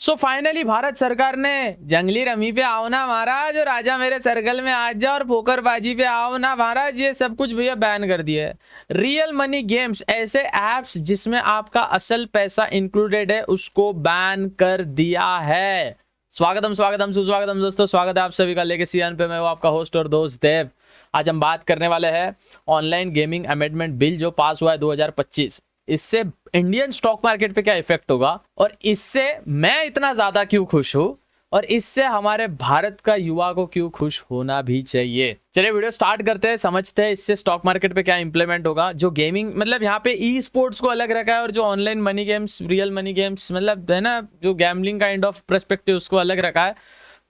So finally Bharat सरकार ने जंगली रमी पे आओ ना महाराज और राजा मेरे सर्कल में आ जाओ और पोकरबाजी पे आओ ना महाराज, ये सब कुछ भैया बैन कर दिया है। रियल मनी गेम्स, ऐसे एप्स जिसमें आपका असल पैसा इंक्लूडेड है, उसको बैन कर दिया है। स्वागतम स्वागतम सुस्वागतम दोस्तों, स्वागत है आप सभी का लेके सीएन पे। मैं हूं आपका होस्ट और दोस्त देव। आज हम बात करने वाले हैं ऑनलाइन गेमिंग अमेंडमेंट बिल जो पास हुआ है 2025। इससे इंडियन स्टॉक मार्केट पे क्या इफेक्ट होगा और इससे मैं इतना ज्यादा क्यों खुश हूं और इससे हमारे भारत का युवा को क्यों खुश होना भी चाहिए। चलिए वीडियो स्टार्ट करते हैं, समझते हैं इससे स्टॉक मार्केट पे क्या इंप्लीमेंट होगा। जो गेमिंग मतलब यहाँ पे ई स्पोर्ट्स को अलग रखा है और जो online money games, real money games मतलब है ना, जो गैम्बलिंग काइंड ऑफ पर्सपेक्टिव उसको अलग रखा है।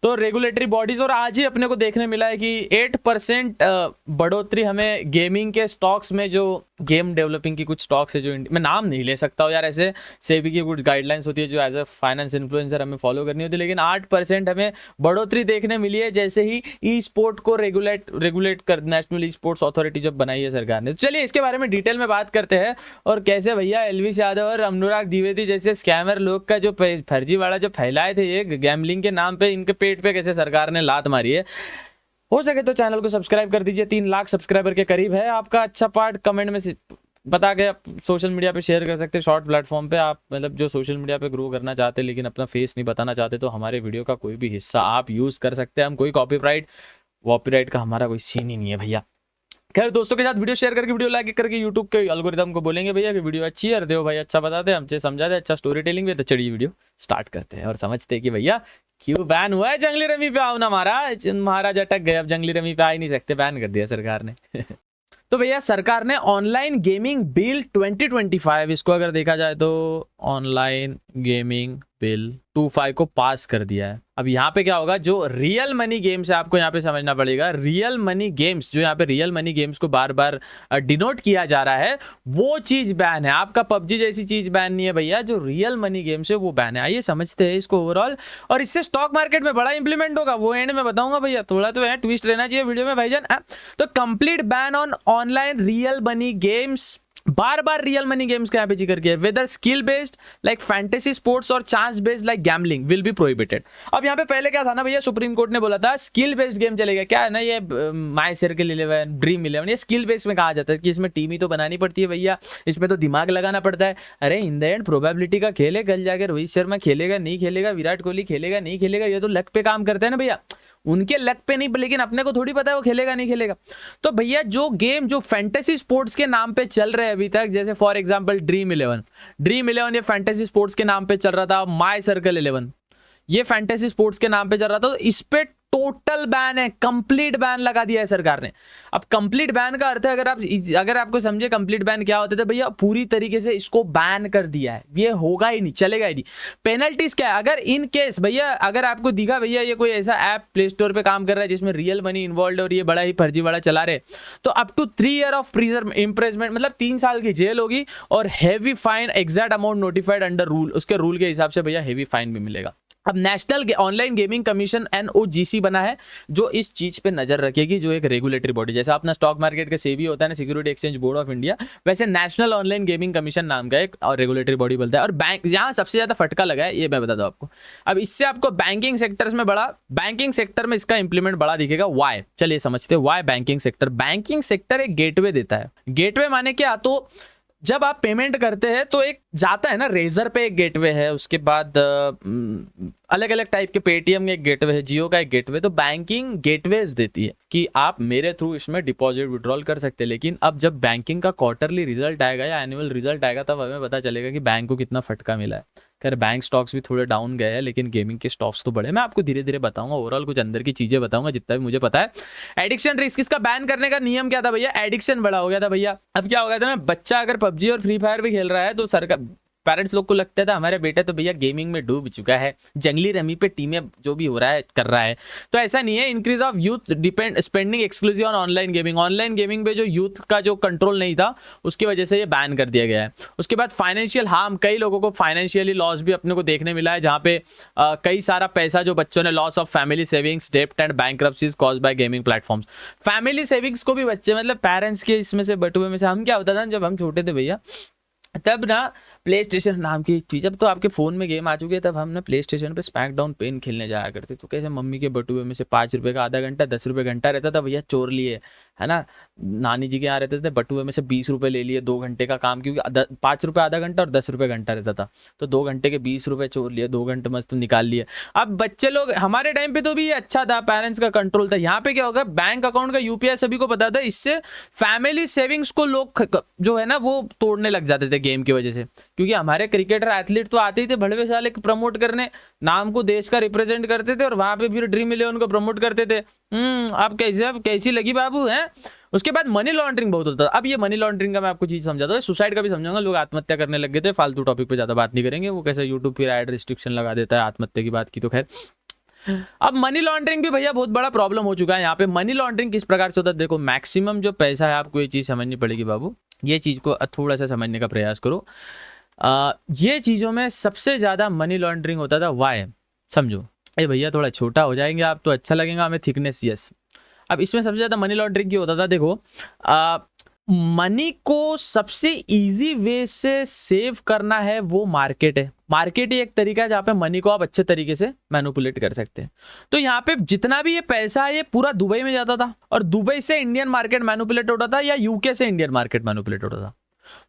तो रेगुलेटरी बॉडीज, और आज ही अपने को देखने मिला है कि 8% बढ़ोतरी हमें गेमिंग के स्टॉक्स में, जो गेम डेवलपिंग की कुछ स्टॉक्स है, जो मैं नाम नहीं ले सकता हूँ यार, ऐसे सेबी की कुछ गाइडलाइंस होती है जो एज अ फाइनेंस इन्फ्लुएंसर हमें फॉलो करनी होती है, लेकिन 8% हमें बढ़ोतरी देखने मिली है जैसे ही ई स्पोर्ट को रेगुलेट कर नेशनल ई स्पोर्ट्स अथॉरिटी जब बनाई है सरकार ने। तो चलिए इसके बारे में डिटेल में बात करते हैं और कैसे भैया एलविश यादव और अनुराग द्विवेदी जैसे स्कैमर लोग का जो फर्जीवाड़ा जो फैलाए थे ये गैम्बलिंग के नाम पे, इनके पेट पे कैसे सरकार ने लात मारी है। हो सके तो चैनल को सब्सक्राइब कर दीजिए, 3 लाख सब्सक्राइबर के करीब है। आपका अच्छा पार्ट कमेंट में बता के आप सोशल मीडिया पे शेयर कर सकते हैं, शॉर्ट प्लेटफॉर्म पे। आप मतलब जो सोशल मीडिया पे ग्रो करना चाहते हैं लेकिन अपना फेस नहीं बताना चाहते, तो हमारे वीडियो का कोई भी हिस्सा आप यूज कर सकते हैं। हम कोई कॉपीराइट का हमारा कोई सीन ही नहीं है भैया। खैर दोस्तों के साथ वीडियो शेयर करके, वीडियो लाइक करके यूट्यूब के एल्गोरिथम को बोलेंगे भैया कि वीडियो अच्छी है, देव भाई अच्छा बताते हैं, हमसे समझा दे, अच्छा स्टोरी टेलिंग भी। तो चलिए वीडियो स्टार्ट करते हैं और समझते हैं कि भैया क्यों बैन हुआ है जंगली रमी पे आओ ना महाराज। महाराज अटक गए, अब जंगली रमी पे आ ही नहीं सकते, बैन कर दिया सरकार ने। तो भैया सरकार ने ऑनलाइन गेमिंग बिल 2025, इसको अगर देखा जाए तो ऑनलाइन गेमिंग बिल 25 को पास कर दिया है। अब यहाँ पे क्या होगा, जो रियल मनी गेम्स है, आपको यहाँ पे समझना पड़ेगा, रियल मनी गेम्स, जो यहाँ पे रियल मनी गेम्स को बार बार डिनोट किया जा रहा है, वो चीज बैन है। आपका पबजी जैसी चीज बैन नहीं है भैया, जो रियल मनी गेम्स है वो बैन है। आइए समझते हैं इसको ओवरऑल, और इससे स्टॉक मार्केट में बड़ा इंप्लीमेंट होगा, वो एंड में बताऊंगा भैया। थोड़ा तो है ट्विस्ट रहना चाहिए वीडियो में भाईजान। तो complete ban on online real money games, बार बार रियल मनी गेम्स का यहाँ पे जिक्र किया है। Whether skill based like fantasy sports और chance based like gambling will be prohibited. अब यहाँ पे पहले क्या था ना भैया, सुप्रीम कोर्ट ने बोला था स्किल बेस्ड गेम चलेगा। क्या है ना, ये माई सर्कल 11, ड्रीम 11, ये स्किल बेस्ड में कहा जाता है कि इसमें टीम ही तो बनानी पड़ती है भैया, इसमें तो दिमाग लगाना पड़ता है। अरे इन द एंड प्रोबेबिलिटी का खेल है, कल जाकर रोहित शर्मा खेलेगा नहीं खेलेगा, विराट कोहली खेलेगा नहीं खेलेगा, ये तो लक पे काम करते हैं ना भैया, उनके लक पे नहीं, लेकिन अपने को थोड़ी पता है वो खेलेगा नहीं खेलेगा। तो भैया जो गेम जो फैंटेसी स्पोर्ट्स के नाम पे चल रहे हैं अभी तक, जैसे फॉर एग्जांपल ड्रीम 11 ये फैंटेसी स्पोर्ट्स के नाम पे चल रहा था। माई सर्कल 11 ये फैंटेसी स्पोर्ट्स के नाम पे चल रहा था। तो इस पे टोटल बैन है, कंप्लीट बैन लगा दिया है सरकार ने। अब कंप्लीट बैन का अर्थ है, अगर आपको समझे कंप्लीट बैन क्या होता है, तो भैया पूरी तरीके से इसको बैन कर दिया है, ये होगा ही नहीं, चलेगा ही नहीं। पेनल्टीज क्या है, अगर इन केस भैया अगर आपको दिखा भैया ये कोई ऐसा ऐप प्ले स्टोर पे काम कर रहा है जिसमें रियल मनी इन्वॉल्व है और ये बड़ा ही फर्जीवाड़ा चला रहे, तो up to 3 year of imprisonment मतलब 3 साल की जेल होगी और heavy fine, exact amount notified under rule, उसके रूल के हिसाब से भैया हैवी फाइन भी मिलेगा। अब national online gaming commission NOGC बना है जो इस चीज पे नजर रखेगी, जो एक रेगुलेटरी बॉडी, जैसा अपना स्टॉक मार्केट का सेबी होता है ना, security exchange board of India, वैसे नेशनल ऑनलाइन गेमिंग कमीशन नाम का एक और रेगुलेटरी बॉडी बनता है। और बैंक जहां सबसे ज्यादा फटका लगा है ये मैं बता दूं आपको। अब इससे आपको बैंकिंग सेक्टर में इसका इंप्लीमेंट बड़ा दिखेगा। वाई, चलिए समझते हैं वाई बैंकिंग सेक्टर एक गेटवे देता है। गेटवे माने क्या, तो जब आप पेमेंट करते हैं तो एक जाता है ना, रेजर पे एक गेटवे है, उसके बाद अलग अलग टाइप के, पेटीएम का एक गेटवे है, जियो का एक गेटवे। तो बैंकिंग गेटवेज देती है कि आप मेरे थ्रू इसमें डिपॉजिट विड्रॉल कर सकते हैं। लेकिन अब जब बैंकिंग का क्वार्टरली रिजल्ट आएगा या एनुअल रिजल्ट आएगा, तब हमें पता चलेगा कि बैंक को कितना फटका मिला है। खैर बैंक स्टॉक्स भी थोड़े डाउन गए हैं, लेकिन गेमिंग के स्टॉक्स तो बढ़े। मैं आपको धीरे धीरे बताऊंगा, ओवरऑल कुछ अंदर की चीजें बताऊंगा जितना भी मुझे पता है। एडिक्शन रिस्क, इसका बैन करने का नियम क्या था भैया, एडिक्शन बड़ा हो गया था भैया। अब क्या हो गया था ना, बच्चा अगर पबजी और फ्री फायर भी खेल रहा है तो सरकार, पेरेंट्स लोग को लगता था हमारे बेटा तो भैया गेमिंग में डूब चुका है, जंगली रमी पे टीमें जो भी हो रहा है कर रहा है। तो ऐसा नहीं है। Increase of youth depend spending exclusive on online gaming पे जो यूथ का जो कंट्रोल नहीं था उसकी वजह से ये बैन कर दिया गया है। उसके बाद फाइनेंशियल हार्म, कई लोगों को फाइनेंशियली लॉस भी अपने को देखने मिला है, जहाँ पे कई सारा पैसा जो बच्चों ने, लॉस ऑफ फैमिली सेविंग्स, डेप्ट and bankruptcies caused by gaming platforms. Family savings को भी बच्चे मतलब पेरेंट्स के इसमें से बटुए में से, हम क्या होता था जब हम छोटे थे भैया, तब ना प्ले स्टेशन नाम की चीज़, अब तो आपके फ़ोन में गेम आ चुके हैं, तब हम ना प्ले स्टेशन पे स्मैकडाउन पेन खेलने जाया करते। तो कैसे मम्मी के बटुए में से 5 रुपये का आधा घंटा 10 रुपये घंटा रहता था, भैया चोर लिए, है ना। नानी जी के यहाँ रहते थे, बटुए में से 20 रुपये ले लिए 2 घंटे का काम, क्योंकि 5 रुपये आधा घंटा और 10 रुपये घंटा रहता था, तो 2 घंटे के 20 रुपये चोर लिए, 2 घंटे मस्त निकाल लिए। अब बच्चे लोग, हमारे टाइम पे तो भी ये अच्छा था, पेरेंट्स का कंट्रोल था। यहाँ पे क्या होगा, बैंक अकाउंट का यूपीआई सभी को पता था, इससे फैमिली सेविंग्स को लोग जो है ना वो तोड़ने लग जाते थे गेम की वजह से। क्योंकि हमारे क्रिकेटर एथलीट तो आते ही थे भड़वे साले प्रमोट करने, नाम को देश का रिप्रेजेंट करते थे, और वहां पे फिर ड्रीम 11 को प्रमोट करते थे। आप कैसे, अब कैसी लगी बाबू हैं। उसके बाद मनी लॉन्ड्रिंग बहुत होता था। अब ये मनी लॉन्ड्रिंग का मैं आपको चीज समझाता हूँ, सुसाइड का भी समझाऊंगा। लोग आत्महत्या करने लग गए थे, फालतू टॉपिक पे ज्यादा बात नहीं करेंगे, वो कैसे यूट्यूब फिर ऐड रिस्ट्रिक्शन लगा देता है आत्महत्या की बात की, तो खैर। अब मनी लॉन्ड्रिंग भी भैया बहुत बड़ा प्रॉब्लम हो चुका है यहाँ पे। मनी लॉन्ड्रिंग किस प्रकार से होता है, देखो मैक्सिमम जो पैसा है, आपको ये चीज समझनी पड़ेगी बाबू, ये चीज को थोड़ा सा समझने का प्रयास करो। ये चीजों में सबसे ज्यादा मनी लॉन्ड्रिंग होता था, वाई समझो। अरे भैया थोड़ा छोटा हो जाएंगे आप तो अच्छा लगेगा हमें, थिकनेस, यस। अब इसमें सबसे ज्यादा मनी लॉन्ड्रिंग क्या होता था, देखो मनी को सबसे इजी वे से सेव करना है वो मार्केट है। मार्केट ही एक तरीका है जहाँ पे मनी को आप अच्छे तरीके से मैनिपुलेट कर सकते हैं। तो यहाँ पे जितना भी ये पैसा है ये पूरा दुबई में जाता था, और दुबई से इंडियन मार्केट मैनिपुलेट होता था, या यूके से इंडियन मार्केट मैनिपुलेट होता था।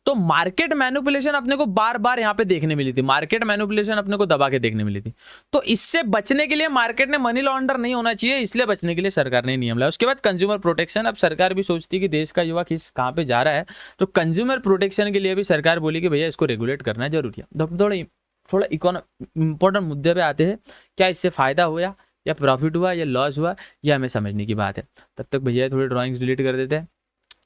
तो मार्केट मैनिपुलेशन अपने को बार बार यहाँ पे देखने मिली थी, मार्केट मैनिपुलेशन अपने को दबा के देखने मिली थी। तो इससे बचने के लिए मार्केट ने मनी लॉन्डर नहीं होना चाहिए, इसलिए बचने के लिए सरकार ने नियम लाया। उसके बाद कंज्यूमर प्रोटेक्शन। अब सरकार भी सोचती है कि देश का युवा कहाँ पे जा रहा है, तो कंज्यूमर प्रोटेक्शन के लिए भी सरकार बोली कि भैया इसको रेगुलेट करना जरूरी है। थोड़ा इंपॉर्टेंट मुद्दे पे आते हैं, क्या इससे फायदा हुआ या प्रॉफिट हुआ या लॉस हुआ, यह हमें समझने की बात है। तब तक भैया थोड़ी ड्राइंग्स डिलीट कर देते हैं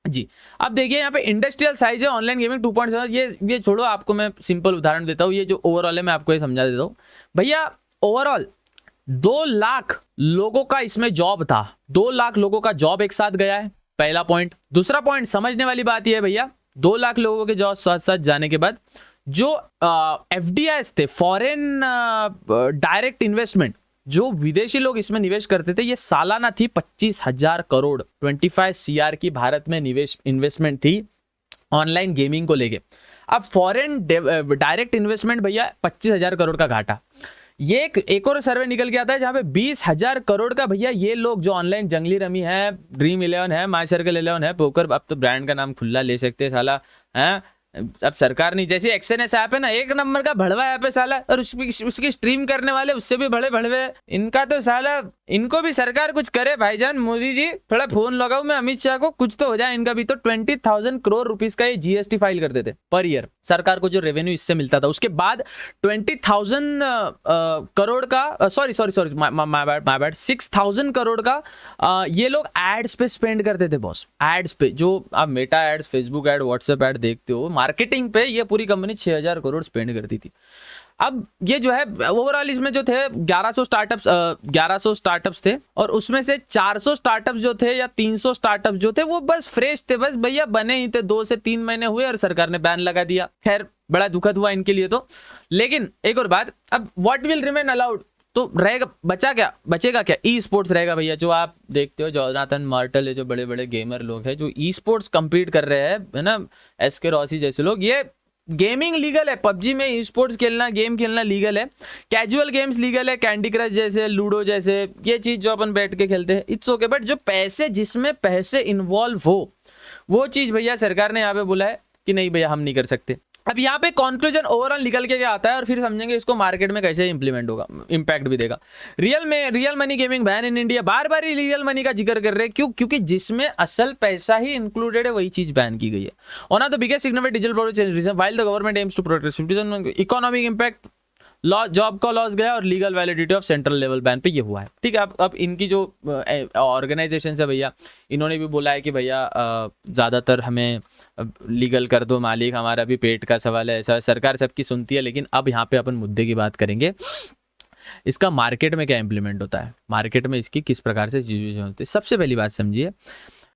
जी। अब देखिए यहाँ पे इंडस्ट्रियल साइज है ऑनलाइन गेमिंग 2.7। ये छोड़ो, आपको मैं सिंपल उदाहरण देता हूँ, ये जो ओवरऑल है मैं आपको ये समझा देता हूँ भैया। ओवरऑल 2 लाख लोगों का इसमें जॉब था, 2 लाख लोगों का जॉब एक साथ गया है, पहला पॉइंट। दूसरा पॉइंट समझने वाली बात यह है भैया, 2 लाख लोगों के जॉब साथ साथ जाने के बाद जो FDIs थे, फॉरेन डायरेक्ट इन्वेस्टमेंट, जो विदेशी लोग इसमें निवेश करते थे, ये सालाना थी 25,000 करोड़, 25 CR की भारत में निवेश इन्वेस्टमेंट थी ऑनलाइन गेमिंग को लेके। अब फॉरेन डायरेक्ट इन्वेस्टमेंट भैया 25,000 करोड़ का घाटा। ये एक और सर्वे निकल के आता है जहां पे 20,000 करोड़ का भैया ये लोग जो ऑनलाइन जंगली रमी है, ड्रीम 11 है, माई सर्कल 11 है, पोकर, अब तो ब्रांड का नाम खुला ले सकते हैं साला है। अब सरकार नहीं, जैसे XNS ऐप है ना, एक नंबर का भड़वा ऐप है साला, और उसकी स्ट्रीम करने वाले उससे भी भड़वे। इनका तो साला, इनको भी सरकार कुछ करे भाईजान, मोदी जी थोड़ा फोन लगाओ मैं अमित शाह को, कुछ तो हो जाए इनका भी। तो 20,000 करोड़ रुपीस का ये GST फाइल करते थे पर ईयर, सरकार को जो रेवेन्यू इससे मिलता था। उसके बाद 20,000 करोड़ का, सॉरी माय बैड 6,000 करोड़ का ये लोग एड्स पे स्पेंड करते थे बॉस। एड्स पे, जो आप Meta ads, Facebook ad, WhatsApp ad देखते हो, मार्केटिंग पे ये पूरी कंपनी 6,000 करोड़ स्पेंड करती थी। अब ये जो है ओवरऑल इसमें जो थे 1100 स्टार्टअप्स थे, और उसमें से 400 स्टार्टअप्स जो थे या 300 स्टार्टअप्स जो थे वो बस फ्रेश थे, बस भैया बने ही थे, 2 से 3 महीने हुए और सरकार ने बैन लगा दिया। खैर बड़ा दुखद हुआ इनके लिए तो। लेकिन एक और बात, अब व्हाट विल रिमेन अलाउड, तो रहेगा, बचेगा क्या? ई स्पोर्ट्स रहेगा भैया। जो आप देखते हो जोनाथन मार्टल है, जो बड़े बड़े गेमर लोग हैं जो ई स्पोर्ट्स कम्पीट कर रहे हैं, है ना, SK रॉसी जैसे लोग, ये गेमिंग लीगल है, PUBG में ई स्पोर्ट्स खेलना, गेम खेलना लीगल है, कैजुअल गेम्स लीगल है, कैंडी क्रश जैसे, लूडो जैसे, ये चीज जो अपन बैठ के खेलते हैं इट्स ओके। बट जो पैसे, जिसमें पैसे इन्वॉल्व हो, वो चीज भैया सरकार ने यहाँ पे बोला है कि नहीं भैया हम नहीं कर सकते। अब यहाँ पे कंक्लूजन ओवरऑल निकल के क्या आता है, और फिर समझेंगे इसको मार्केट में कैसे इंप्लीमेंट होगा, इंपैक्ट भी देगा। Real money gaming ban in India, bar bar he real money का जिक्र कर रहे हैं, क्यों? क्योंकि जिसमें असल पैसा ही इंक्लूडेड है वही चीज बैन की गई है। One of the biggest significant digital product while the government aims to protect citizen, economic impact, job का लॉस गया, और legal validity of central level ban पे ये हुआ है। ठीक है, अब इनकी जो ऑर्गेनाइजेशन है भैया, इन्होंने भी बोला है कि भैया ज़्यादातर हमें लीगल कर दो मालिक, हमारा भी पेट का सवाल है। ऐसा सरकार सबकी सुनती है, लेकिन अब यहाँ पे अपन मुद्दे की बात करेंगे, इसका मार्केट में क्या इंप्लीमेंट होता है, मार्केट में इसकी किस प्रकार से चीज़ें होती है। सबसे पहली बात समझिए,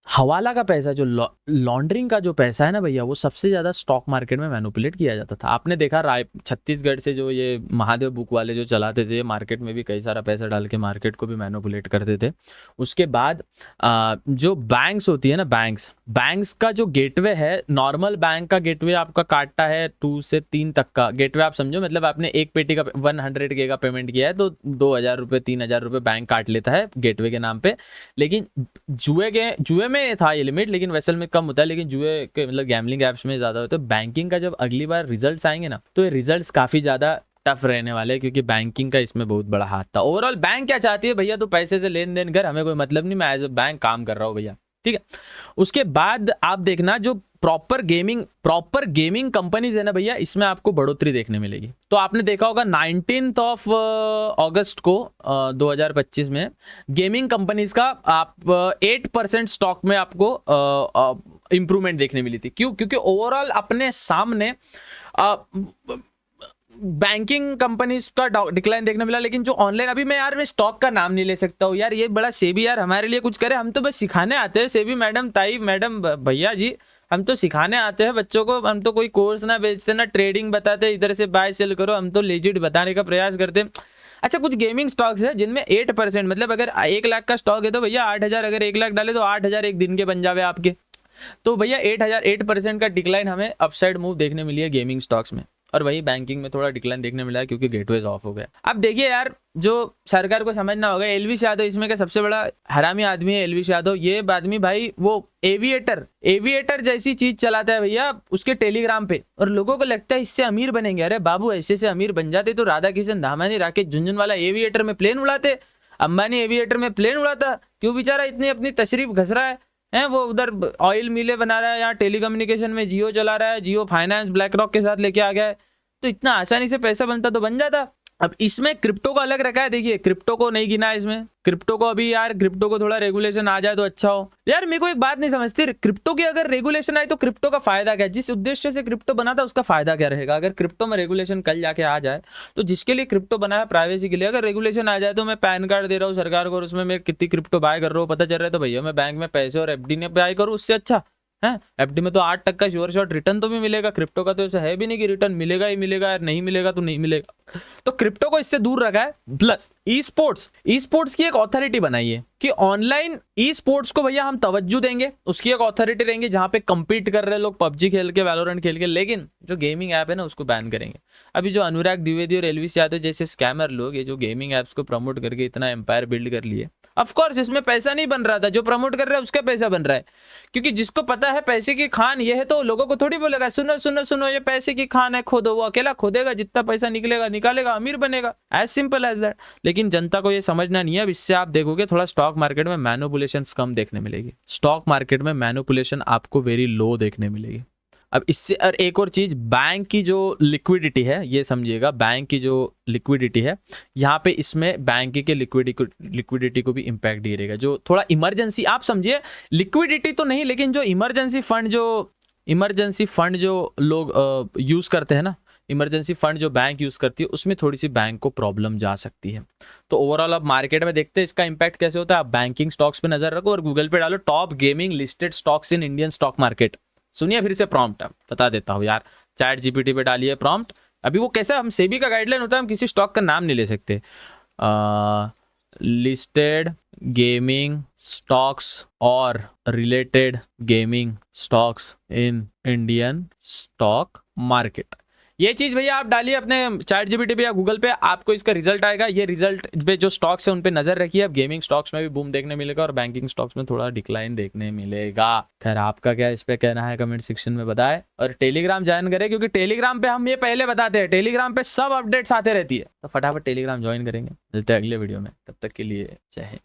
हवाला का पैसा जो लॉन्ड्रिंग का जो पैसा है ना भैया, वो सबसे ज़्यादा स्टॉक मार्केट में मैनिपुलेट किया जाता था। आपने देखा राय छत्तीसगढ़ से जो ये महादेव बुक वाले जो चलाते थे, मार्केट में भी कई सारा पैसा डाल के मार्केट को भी मैनिपुलेट करते थे। उसके बाद जो बैंक्स होती है ना, बैंक्स का जो गेटवे है, नॉर्मल बैंक का गेटवे आपका काटता है 2 से 3 तक का गेटवे, आप समझो, मतलब आपने एक पेटी का 100K का पेमेंट किया है तो 2,000 रुपये 3,000 रुपये बैंक काट लेता है गेटवे के नाम पे। लेकिन जुए में था ये लिमिट, लेकिन वेसल में कम होता है, लेकिन जुए के मतलब गैम्बलिंग एप्स में ज़्यादा होता है। बैंकिंग का जब अगली बार रिजल्ट्स आएंगे ना, तो ये रिजल्ट्स काफ़ी ज़्यादा टफ रहने वाले हैं, क्योंकि बैंकिंग का इसमें बहुत बड़ा हाथ था। ओवरऑल बैंक क्या चाहती है भैया, तो पैसे से लेन देन कर, हमें कोई मतलब नहीं, मैं एज अ बैंक काम कर रहा हूँ भैया, ठीक है। उसके बाद आप देखना जो प्रॉपर गेमिंग कंपनीज है ना भैया, इसमें आपको बढ़ोतरी देखने मिलेगी। तो आपने देखा होगा 19 अगस्त को 2025 में गेमिंग कंपनीज का आप 8% स्टॉक में आपको इंप्रूवमेंट देखने मिली थी। क्यों? क्योंकि ओवरऑल अपने सामने बैंकिंग कंपनीज का डिक्लाइन देखने मिला। लेकिन जो ऑनलाइन, अभी मैं स्टॉक का नाम नहीं ले सकता हूँ यार, ये बड़ा सेबी यार हमारे लिए कुछ करे, हम तो बस सिखाने आते हैं। सेबी मैडम, ताई मैडम, भैया जी, हम तो सिखाने आते हैं बच्चों को, हम तो कोई कोर्स ना बेचते ना ट्रेडिंग बताते, इधर से बाय सेल करो, हम तो लेजिट बताने का प्रयास करते हैं। अच्छा, कुछ गेमिंग स्टॉक्स है जिनमें 8%, मतलब अगर 1 लाख का स्टॉक है तो भैया 8,000, अगर 1 लाख डाले तो 8,000 एक दिन के बन जावे आपके। तो भैया 8% का डिक्लाइन हमें अपसाइड मूव देखने मिली है गेमिंग स्टॉक्स में। और वही बैंकिंग में थोड़ा डिक्लाइन देखने मिला है, क्योंकि गेटवेज ऑफ हो गया। अब देखिए यार, जो सरकार को समझना होगा, एलविश यादव इसमें का सबसे बड़ा हरामी आदमी है। एलविश यादव ये आदमी भाई, वो एविएटर जैसी चीज चलाता है भैया उसके टेलीग्राम पे, और लोगों को लगता है इससे अमीर बनेंगे। अरे बाबू, ऐसे से अमीर बन जाते तो राधा किशन धामानी, राकेश झुनझुनवाला एविएटर में प्लेन उड़ाते, अंबानी एविएटर में प्लेन उड़ाता। क्यों बेचारा इतनी अपनी तशरीफ घस रहा है? वो उधर ऑयल मिले बना रहा है, यहाँ टेलीकम्युनिकेशन में जियो चला रहा है, जियो फाइनेंस ब्लैक रॉक के साथ लेके आ गया है, तो इतना आसानी से पैसा बनता तो बन जाता। अब इसमें क्रिप्टो को अलग रखा है, देखिए क्रिप्टो को नहीं गिना इसमें। क्रिप्टो को अभी यार, क्रिप्टो को थोड़ा रेगुलेशन आ जाए तो अच्छा हो यार। मेरे को एक बात नहीं समझती, क्रिप्टो की अगर रेगुलेशन आए तो क्रिप्टो का फायदा क्या है? जिस उद्देश्य से क्रिप्टो बना था उसका फायदा क्या रहेगा? अगर क्रिप्टो में रेगुलेशन कल जाके आ जाए, तो जिसके लिए क्रिप्टो बना है प्राइवेसी के लिए, अगर रेगुलेशन आ जाए तो मैं पैन कार्ड दे रहा हूँ सरकार को और उसमें मैं कितनी क्रिप्टो बाय कर रहा हूँ पता चल रहा है, तो भैया मैं बैंक में पैसे और एफडी में बाय करूँ, उससे अच्छा है। एफडी में तो 8% का श्योर शॉट रिटर्न तो भी मिलेगा, क्रिप्टो का तो ऐसा है भी नहीं कि रिटर्न मिलेगा ही मिलेगा, यार नहीं मिलेगा तो नहीं मिलेगा। तो क्रिप्टो को इससे दूर रखा है। प्लस ई स्पोर्ट्स की एक अथॉरिटी बनाई है कि ऑनलाइन ई स्पोर्ट्स को भैया हम तवज्जो देंगे, उसकी एक अथॉरिटी रहेंगे जहां पे कंपीट कर रहे लोग पबजी खेल के, वैलोरेंट खेल के, लेकिन जो गेमिंग ऐप है ना उसको बैन करेंगे। अभी जो अनुराग द्विवेदी और एलविश यादव जैसे स्कैमर लोग, ये जो गेमिंग ऐप्स को प्रमोट करके इतना एम्पायर बिल्ड कर लिए, ऑफकोर्स इसमें पैसा नहीं बन रहा था, जो प्रमोट कर रहा है उसका पैसा बन रहा है, क्योंकि जिसको पता है पैसे की खान ये है तो लोगों को थोड़ी बोलेगा सुनो सुनो सुनो ये पैसे की खान है, खोदो। वो अकेला खोदेगा, जितना पैसा निकलेगा निकालेगा, अमीर बनेगा, एज सिंपल एज दैट। लेकिन जनता को ये समझना नहीं है। अब इससे आप देखोगे थोड़ा स्टॉक मार्केट में मैनिपुलेशन कम देखने मिलेगी, स्टॉक मार्केट में मैनिपुलेशन आपको वेरी लो देखने मिलेगी। अब इससे और एक और चीज, बैंक की जो लिक्विडिटी है, ये समझिएगा, बैंक की जो लिक्विडिटी है यहाँ पे, इसमें बैंक की लिक्विडिटी को भी इम्पैक्ट दे रहेगा। जो थोड़ा इमरजेंसी, आप समझिए लिक्विडिटी तो नहीं, लेकिन जो इमरजेंसी फंड जो लोग यूज करते हैं ना, इमरजेंसी फंड जो बैंक यूज करती है, उसमें थोड़ी सी बैंक को प्रॉब्लम जा सकती है। तो ओवरऑल अब मार्केट में देखते हैं इसका इंपैक्ट कैसे होता है। आप बैंकिंग स्टॉक्स पे नजर रखो और गूगल पे डालो top gaming listed stocks in Indian stock market. सुनिए फिर से प्रॉम्प्ट बता देता हूँ यार, चैट जीपीटी पे डालिए प्रॉम्प्ट। अभी वो कैसा, हम सेबी का गाइडलाइन होता है, हम किसी स्टॉक का नाम नहीं ले सकते। लिस्टेड गेमिंग स्टॉक्स और related gaming stocks in Indian stock market, ये चीज भैया आप डालिए अपने चैट जीपीटी पे या गूगल पे, आपको इसका रिजल्ट आएगा। ये रिजल्ट पे जो स्टॉक्स है उन पे नजर रखिए। अब गेमिंग स्टॉक्स में भी बूम देखने मिलेगा और बैंकिंग स्टॉक्स में थोड़ा डिक्लाइन देखने मिलेगा। खैर आपका क्या इस पे कहना है कमेंट सेक्शन में बताएं, और टेलीग्राम ज्वाइन करें, क्योंकि टेलीग्राम पे हम ये पहले बताते हैं, टेलीग्राम पे सब अपडेट्स आते रहती है, तो फटाफट टेलीग्राम ज्वाइन करेंगे। मिलते हैं अगले वीडियो में, तब तक के लिए जय हिंद।